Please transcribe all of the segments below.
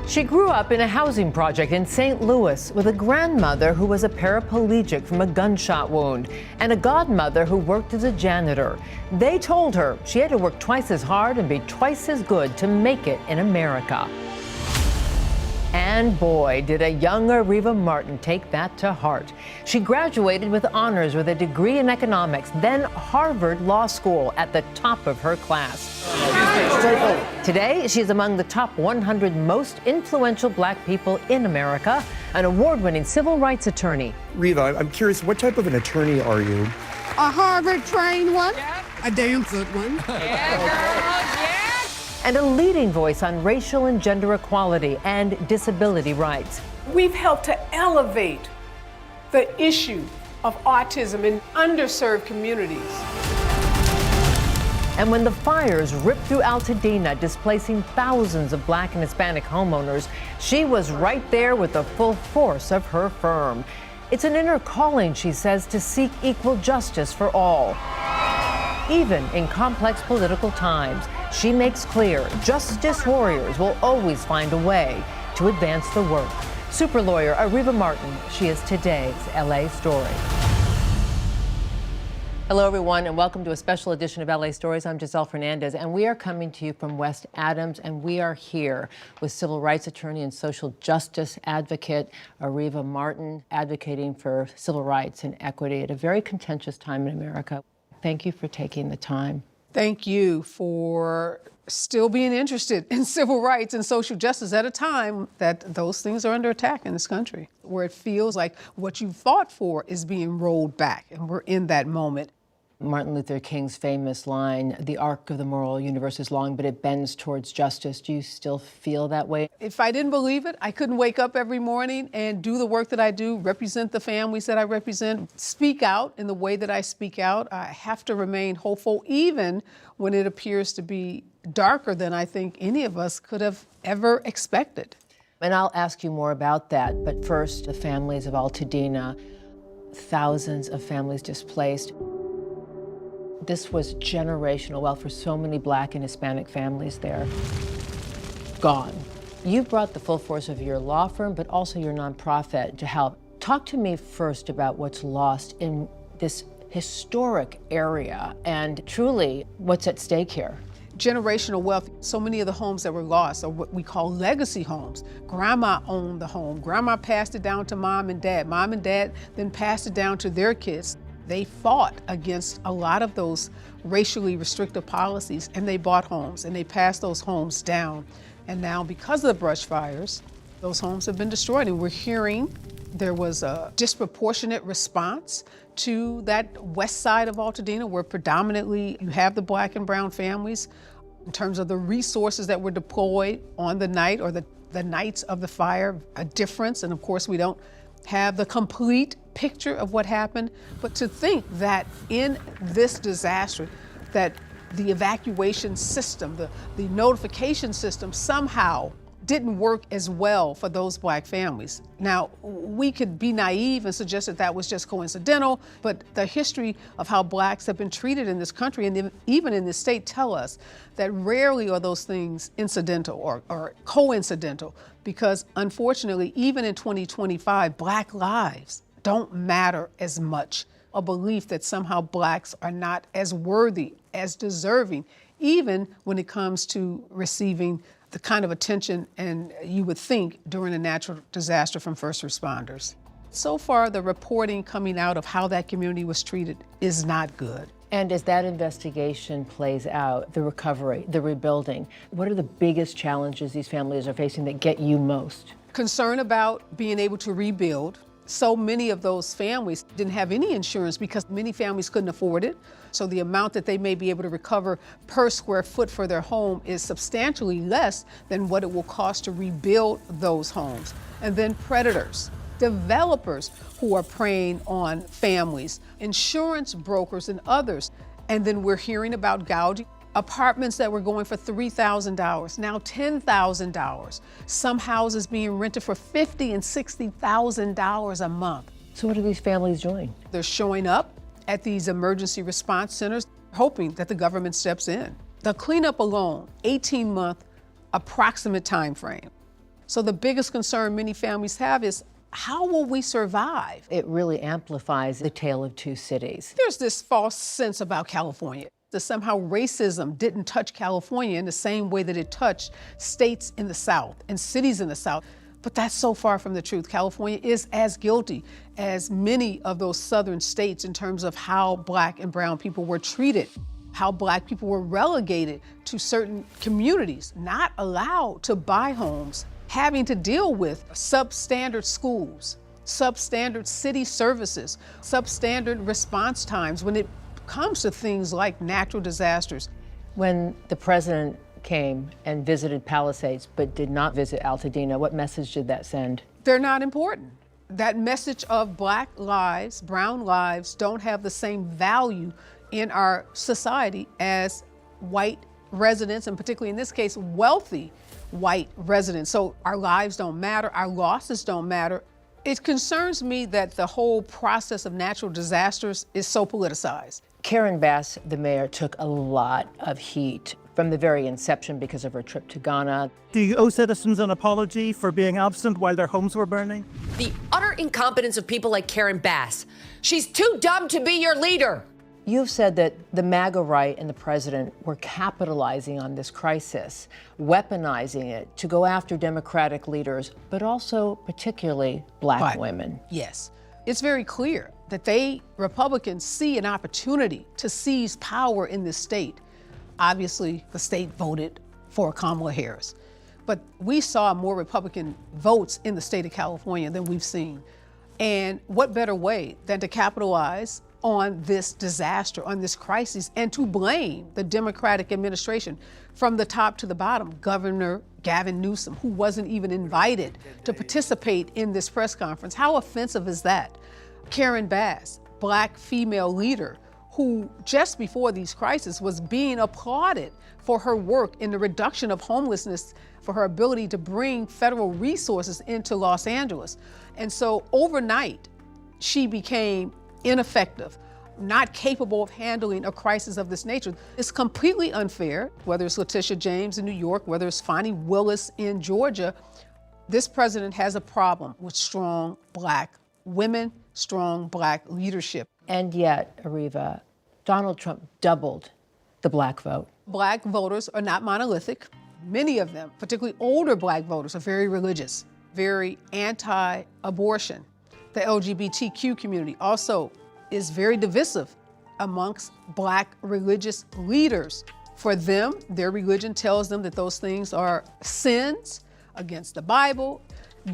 She grew up in a housing project in St. Louis with a grandmother who was a paraplegic from a gunshot wound and a godmother who worked as a janitor. They told her she had to work twice as hard and be twice as good to make it in America. And boy, did a young Areva Martin take that to heart. She graduated with honors with a degree in economics, then Harvard Law School at the top of her class. Today, she's among the top 100 most influential Black people in America, an award-winning civil rights attorney. Reva, I'm curious, what type of an attorney are you? A Harvard-trained one. Yeah. A damn good one. Yeah, girls, yeah. And a leading voice on racial and gender equality and disability rights. We've helped to elevate the issue of autism in underserved communities. And when the fires ripped through Altadena, displacing thousands of Black and Hispanic homeowners, she was right there with the full force of her firm. It's an inner calling, she says, to seek equal justice for all. Even in complex political times, she makes clear justice warriors will always find a way to advance the work. Super lawyer Areva Martin, she is today's LA Story. Hello, everyone, and welcome to a special edition of LA Stories. I'm Giselle Fernandez, and we are coming to you from West Adams, and we are here with civil rights attorney and social justice advocate Areva Martin, advocating for civil rights and equity at a very contentious time in America. Thank you for taking the time. Thank you for still being interested in civil rights and social justice at a time that those things are under attack in this country, where it feels like what you fought for is being rolled back, and we're in that moment. Martin Luther King's famous line, "The arc of the moral universe is long, but it bends towards justice." Do you still feel that way? If I didn't believe it, I couldn't wake up every morning and do the work that I do, represent the families that I represent, speak out in the way that I speak out. I have to remain hopeful, even when it appears to be darker than I think any of us could have ever expected. And I'll ask you more about that. But first, the families of Altadena, thousands of families displaced. This was generational wealth for so many Black and Hispanic families there. Gone. You brought the full force of your law firm, but also your nonprofit to help. Talk to me first about what's lost in this historic area and truly what's at stake here. Generational wealth. So many of the homes that were lost are what we call legacy homes. Grandma owned the home. Grandma passed it down to mom and dad. Mom and dad then passed it down to their kids. They fought against a lot of those racially restrictive policies, and they bought homes and they passed those homes down. And now, because of the brush fires, those homes have been destroyed. And we're hearing there was a disproportionate response to that west side of Altadena, where predominantly you have the Black and brown families, in terms of the resources that were deployed on the night or the nights of the fire, a difference. And of course, we don't have the complete picture of what happened, but to think that in this disaster, that the evacuation system, the notification system somehow didn't work as well for those Black families. Now, we could be naive and suggest that that was just coincidental, but the history of how Blacks have been treated in this country and even in this state tell us that rarely are those things incidental or coincidental, because unfortunately, even in 2025, Black lives don't matter as much. A belief that somehow Blacks are not as worthy, as deserving, even when it comes to receiving the kind of attention and you would think during a natural disaster from first responders. So far, the reporting coming out of how that community was treated is not good. And as that investigation plays out, the recovery, the rebuilding, what are the biggest challenges these families are facing that get you most? Concern about being able to rebuild. So many of those families didn't have any insurance because many families couldn't afford it. So the amount that they may be able to recover per square foot for their home is substantially less than what it will cost to rebuild those homes. And then predators, developers who are preying on families, insurance brokers and others. And then we're hearing about gouging. Apartments that were going for $3,000, now $10,000. Some houses being rented for $50,000 and $60,000 a month. So what are these families doing? They're showing up at these emergency response centers, hoping that the government steps in. The cleanup alone, 18-month approximate time frame. So the biggest concern many families have is, how will we survive? It really amplifies the tale of two cities. There's this false sense about California that somehow racism didn't touch California in the same way that it touched states in the South and cities in the South. But that's so far from the truth. California is as guilty as many of those southern states in terms of how Black and brown people were treated, how Black people were relegated to certain communities, not allowed to buy homes, having to deal with substandard schools, substandard city services, substandard response times when it comes to things like natural disasters. When the president came and visited Palisades but did not visit Altadena, what message did that send? They're not important. That message of Black lives, brown lives, don't have the same value in our society as white residents, and particularly in this case, wealthy white residents. So our lives don't matter, our losses don't matter. It concerns me that the whole process of natural disasters is so politicized. Karen Bass, the mayor, took a lot of heat from the very inception because of her trip to Ghana. Do you owe citizens an apology for being absent while their homes were burning? The utter incompetence of people like Karen Bass. She's too dumb to be your leader. You've said that the MAGA right and the president were capitalizing on this crisis, weaponizing it to go after Democratic leaders, but also particularly Black women. Yes. It's very clear that Republicans see an opportunity to seize power in this state. Obviously, the state voted for Kamala Harris, but we saw more Republican votes in the state of California than we've seen. And what better way than to capitalize on this disaster, on this crisis, and to blame the Democratic administration from the top to the bottom. Governor Gavin Newsom, who wasn't even invited to participate in this press conference. How offensive is that? Karen Bass, Black female leader, who just before these crises was being applauded for her work in the reduction of homelessness, for her ability to bring federal resources into Los Angeles. And so overnight, she became ineffective, not capable of handling a crisis of this nature. It's completely unfair, whether it's Letitia James in New York, whether it's Fonnie Willis in Georgia. This president has a problem with strong Black women, strong Black leadership. And yet, Areva, Donald Trump doubled the Black vote. Black voters are not monolithic. Many of them, particularly older Black voters, are very religious, very anti-abortion. The LGBTQ community also is very divisive amongst Black religious leaders. For them, their religion tells them that those things are sins against the Bible.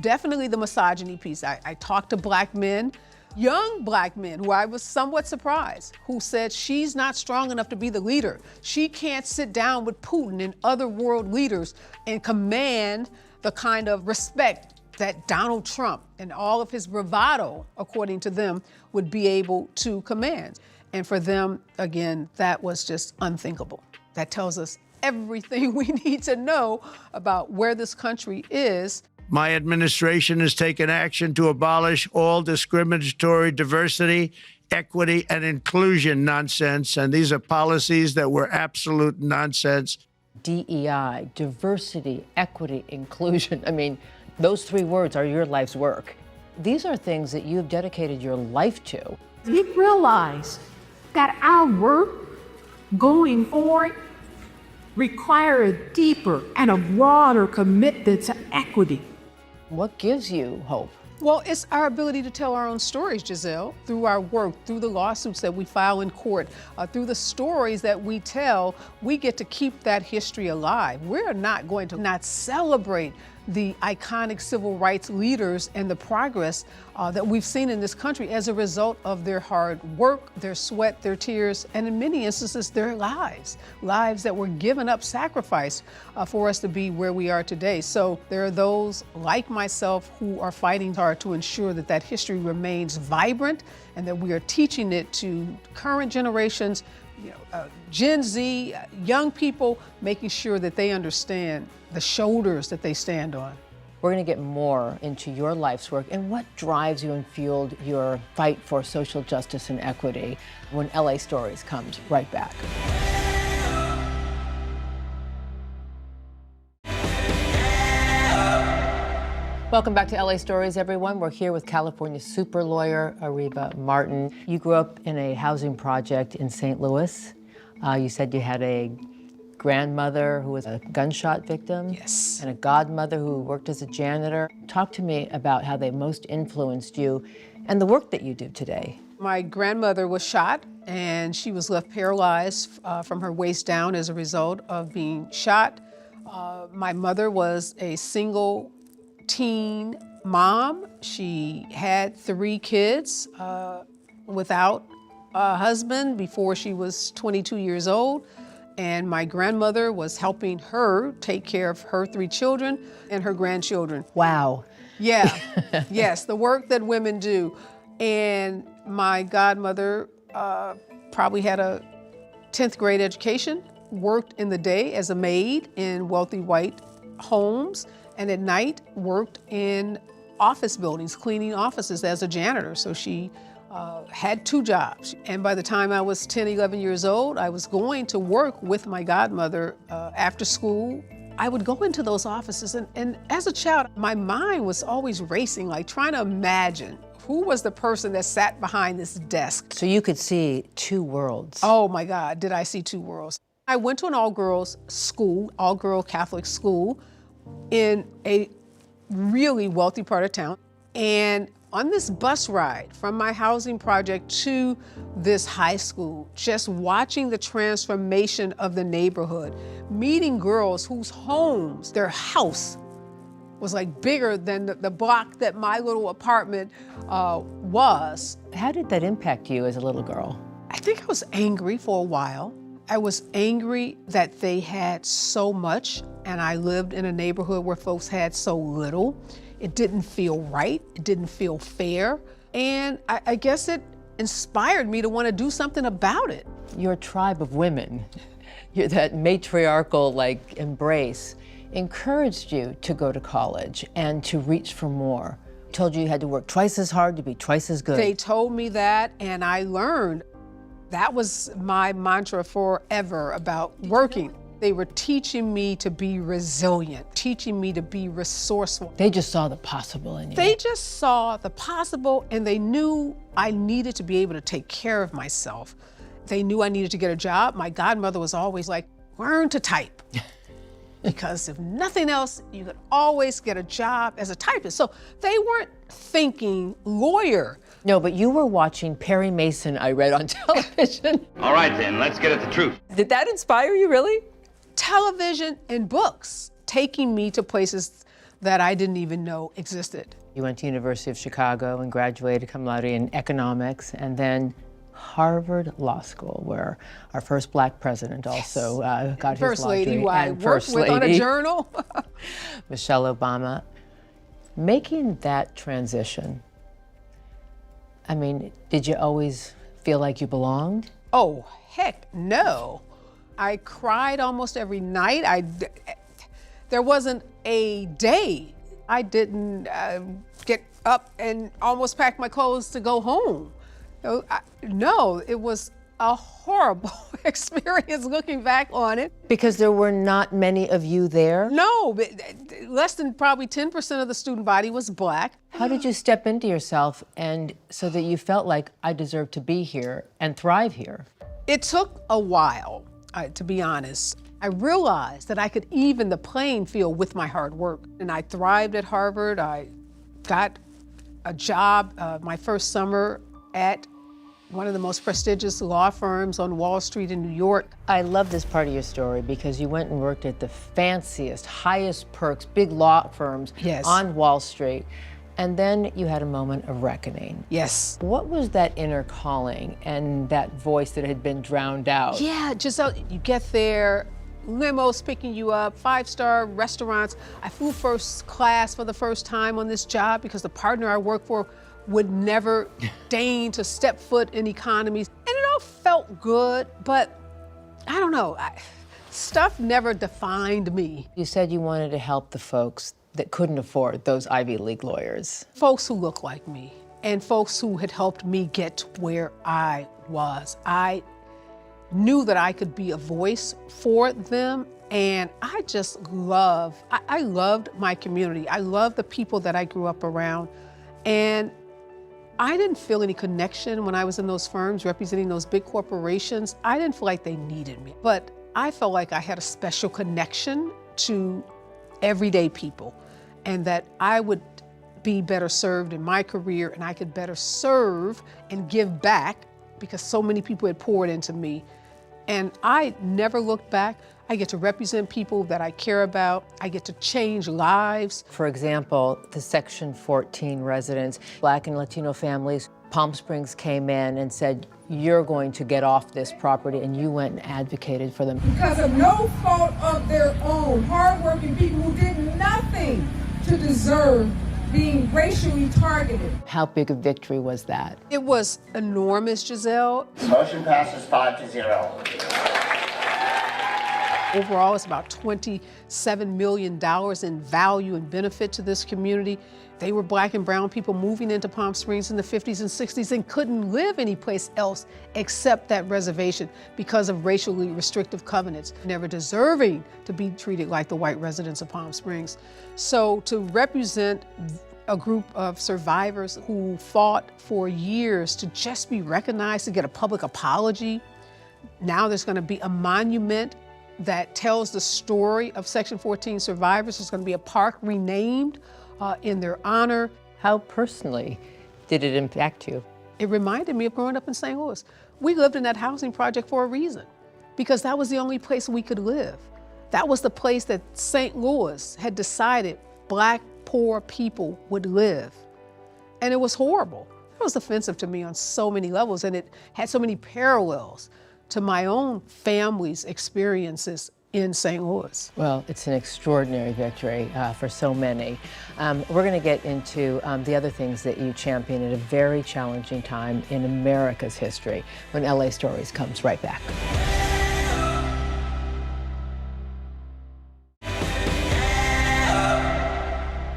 Definitely the misogyny piece. I talked to Black men, young Black men, who I was somewhat surprised, who said she's not strong enough to be the leader. She can't sit down with Putin and other world leaders and command the kind of respect that Donald Trump and all of his bravado, according to them, would be able to command. And for them, again, that was just unthinkable. That tells us everything we need to know about where this country is. My administration has taken action to abolish all discriminatory diversity, equity, and inclusion nonsense. And these are policies that were absolute nonsense. DEI, diversity, equity, inclusion. I mean, those three words are your life's work. These are things that you've dedicated your life to. We realize that our work going forward require a deeper and a broader commitment to equity. What gives you hope? Well, it's our ability to tell our own stories, Giselle, through our work, through the lawsuits that we file in court, through the stories that we tell. We get to keep that history alive. We're not going to not celebrate the iconic civil rights leaders and the progress that we've seen in this country as a result of their hard work, their sweat, their tears, and in many instances, their lives that were given up, sacrificed for us to be where we are today. So there are those like myself who are fighting hard to ensure that that history remains vibrant and that we are teaching it to current generations, Gen Z, young people, making sure that they understand the shoulders that they stand on. We're going to get more into your life's work and what drives you and fueled your fight for social justice and equity when LA Stories comes right back. Welcome back to LA Stories, everyone. We're here with California super lawyer Areva Martin. You grew up in a housing project in St. Louis. You said you had a grandmother who was a gunshot victim. Yes. And a godmother who worked as a janitor. Talk to me about how they most influenced you and the work that you do today. My grandmother was shot, and she was left paralyzed from her waist down as a result of being shot. My mother was a single teen mom. She had 3 kids without a husband before she was 22 years old. And my grandmother was helping her take care of her 3 children and her grandchildren. Wow. Yeah, yes, the work that women do. And my godmother probably had a 10th grade education, worked in the day as a maid in wealthy white homes, and at night worked in office buildings, cleaning offices as a janitor. So she had 2 jobs. And by the time I was 10, 11 years old, I was going to work with my godmother after school. I would go into those offices, and as a child, my mind was always racing, like trying to imagine who was the person that sat behind this desk. So you could see 2 worlds. Oh my God, did I see 2 worlds. I went to an all-girls school, all-girl Catholic school in a really wealthy part of town. And on this bus ride from my housing project to this high school, just watching the transformation of the neighborhood, meeting girls whose homes, their house, was like bigger than the block that my little apartment was. How did that impact you as a little girl? I think I was angry for a while. I was angry that they had so much, and I lived in a neighborhood where folks had so little. It didn't feel right, it didn't feel fair, and I guess it inspired me to want to do something about it. Your tribe of women, that matriarchal embrace, encouraged you to go to college and to reach for more. Told you you had to work twice as hard to be twice as good. They told me that, and I learned. That was my mantra forever about working. They were teaching me to be resilient, teaching me to be resourceful. They just saw the possible in you. They just saw the possible, and they knew I needed to be able to take care of myself. They knew I needed to get a job. My godmother was always like, learn to type. Because if nothing else, you could always get a job as a typist. So they weren't thinking lawyer. No, but you were watching Perry Mason, I read on television. All right then, let's get at the truth. Did that inspire you, really? Television and books, taking me to places that I didn't even know existed. You went to University of Chicago and graduated cum laude in economics, and then Harvard Law School, where our first Black president also got First his law lady degree. who I and worked First with on a Lady, journal. Michelle Obama. Making that transition, I mean, did you always feel like you belonged? Oh, heck no. I cried almost every night. There wasn't a day I didn't get up and almost pack my clothes to go home. No, it was a horrible experience looking back on it. Because there were not many of you there? No, but less than probably 10% of the student body was Black. How did you step into yourself and so that you felt like I deserve to be here and thrive here? It took a while, to be honest. I realized that I could even the playing field with my hard work. And I thrived at Harvard. I got a job my first summer at one of the most prestigious law firms on Wall Street in New York. I love this part of your story because you went and worked at the fanciest, highest perks, big law firms Yes. on Wall Street. And then you had a moment of reckoning. Yes. What was that inner calling and that voice that had been drowned out? Yeah, Giselle, you get there, limos picking you up, 5-star restaurants. I flew first class for the first time on this job because the partner I worked for would never deign to step foot in economies. And it all felt good, but I don't know, stuff never defined me. You said you wanted to help the folks that couldn't afford those Ivy League lawyers. Folks who look like me and folks who had helped me get to where I was. I knew that I could be a voice for them. And I just I loved my community. I loved the people that I grew up around. And I didn't feel any connection when I was in those firms representing those big corporations. I didn't feel like they needed me, but I felt like I had a special connection to everyday people and that I would be better served in my career and I could better serve and give back because so many people had poured into me. And I never looked back. I get to represent people that I care about. I get to change lives. For example, the Section 14 residents, Black and Latino families, Palm Springs came in and said, you're going to get off this property, and you went and advocated for them. Because of no fault of their own, hardworking people who did nothing to deserve being racially targeted. How big a victory was that? It was enormous, Giselle. Motion passes 5-0. Overall, it's about $27 million in value and benefit to this community. They were Black and brown people moving into Palm Springs in the 50s and 60s and couldn't live anyplace else except that reservation because of racially restrictive covenants, never deserving to be treated like the white residents of Palm Springs. So to represent a group of survivors who fought for years to just be recognized, to get a public apology. Now there's going to be a monument that tells the story of Section 14 survivors. There's going to be a park renamed in their honor. How personally did it impact you? It reminded me of growing up in St. Louis. We lived in that housing project for a reason, because that was the only place we could live. That was the place that St. Louis had decided Black, poor people would live. And it was horrible. It was offensive to me on so many levels, and it had so many parallels to my own family's experiences in St. Louis. Well, it's an extraordinary victory for so many. We're going to get into the other things that you champion at a very challenging time in America's history when LA Stories comes right back.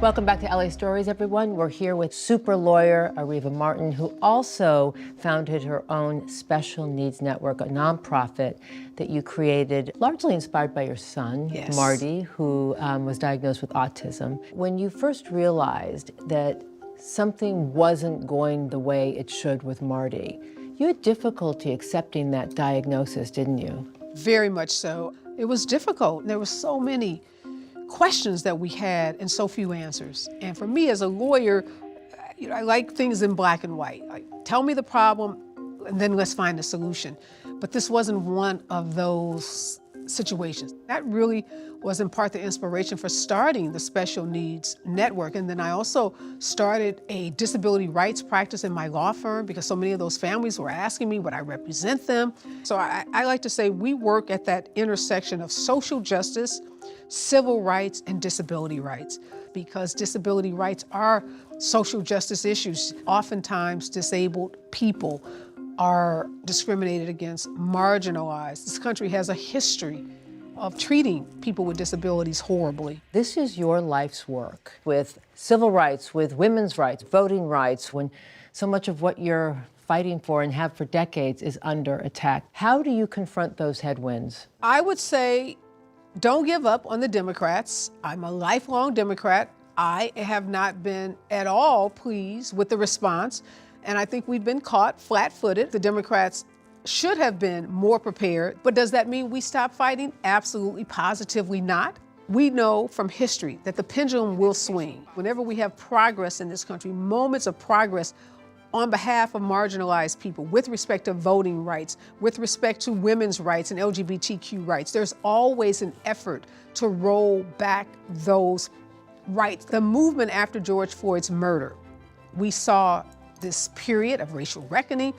Welcome back to LA Stories, everyone. We're here with super lawyer Areva Martin, who also founded her own special needs network, a nonprofit that you created, largely inspired by your son, Yes. Marty, who was diagnosed with autism. When you first realized that something wasn't going the way it should with Marty, you had difficulty accepting that diagnosis, didn't you? Very much so. It was difficult. There were so many questions that we had and so few answers. And for me as a lawyer, I like things in black and white. Like, tell me the problem and then let's find a solution. But this wasn't one of those situations. That really was in part the inspiration for starting the Special Needs Network. And then I also started a disability rights practice in my law firm because so many of those families were asking me would I represent them. So I like to say we work at that intersection of social justice, civil rights, and disability rights, because disability rights are social justice issues. Oftentimes disabled people are discriminated against, marginalized. This country has a history of treating people with disabilities horribly. This is your life's work with civil rights, with women's rights, voting rights, when so much of what you're fighting for and have for decades is under attack. How do you confront those headwinds? I would say, don't give up on the Democrats. I'm a lifelong Democrat. I have not been at all pleased with the response, and I think we've been caught flat-footed. The Democrats should have been more prepared, but does that mean we stop fighting? Absolutely, positively not. We know from history that the pendulum will swing. Whenever we have progress in this country, moments of progress on behalf of marginalized people, with respect to voting rights, with respect to women's rights and LGBTQ rights, there's always an effort to roll back those rights. The movement after George Floyd's murder, we saw this period of racial reckoning,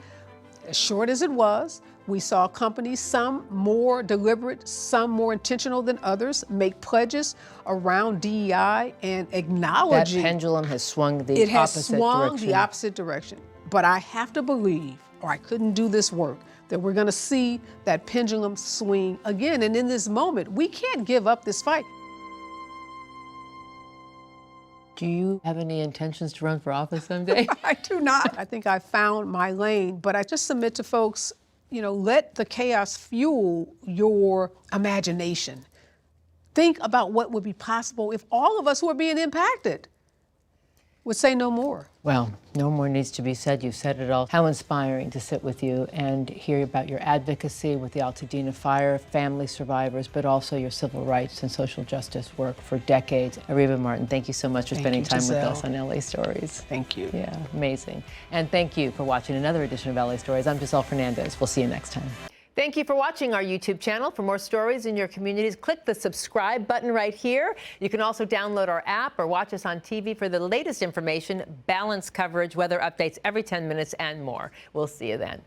as short as it was. We saw companies, some more deliberate, some more intentional than others, make pledges around DEI and acknowledging That pendulum has swung the it has opposite swung direction. the opposite direction. But I have to believe, or I couldn't do this work, that we're going to see that pendulum swing again. And in this moment, we can't give up this fight. Do you have any intentions to run for office someday? I do not. I think I found my lane, but I just submit to folks, let the chaos fuel your imagination. Think about what would be possible if all of us who are being impacted would say no more. Well, no more needs to be said. You've said it all. How inspiring to sit with you and hear about your advocacy with the Altadena fire, family survivors, but also your civil rights and social justice work for decades. Areva Martin, thank you so much for spending time with us on LA Stories. Thank you. Yeah, amazing. And thank you for watching another edition of LA Stories. I'm Giselle Fernandez. We'll see you next time. Thank you for watching our YouTube channel. For more stories in your communities, click the subscribe button right here. You can also download our app or watch us on TV for the latest information, balanced coverage, weather updates every 10 minutes, and more. We'll see you then.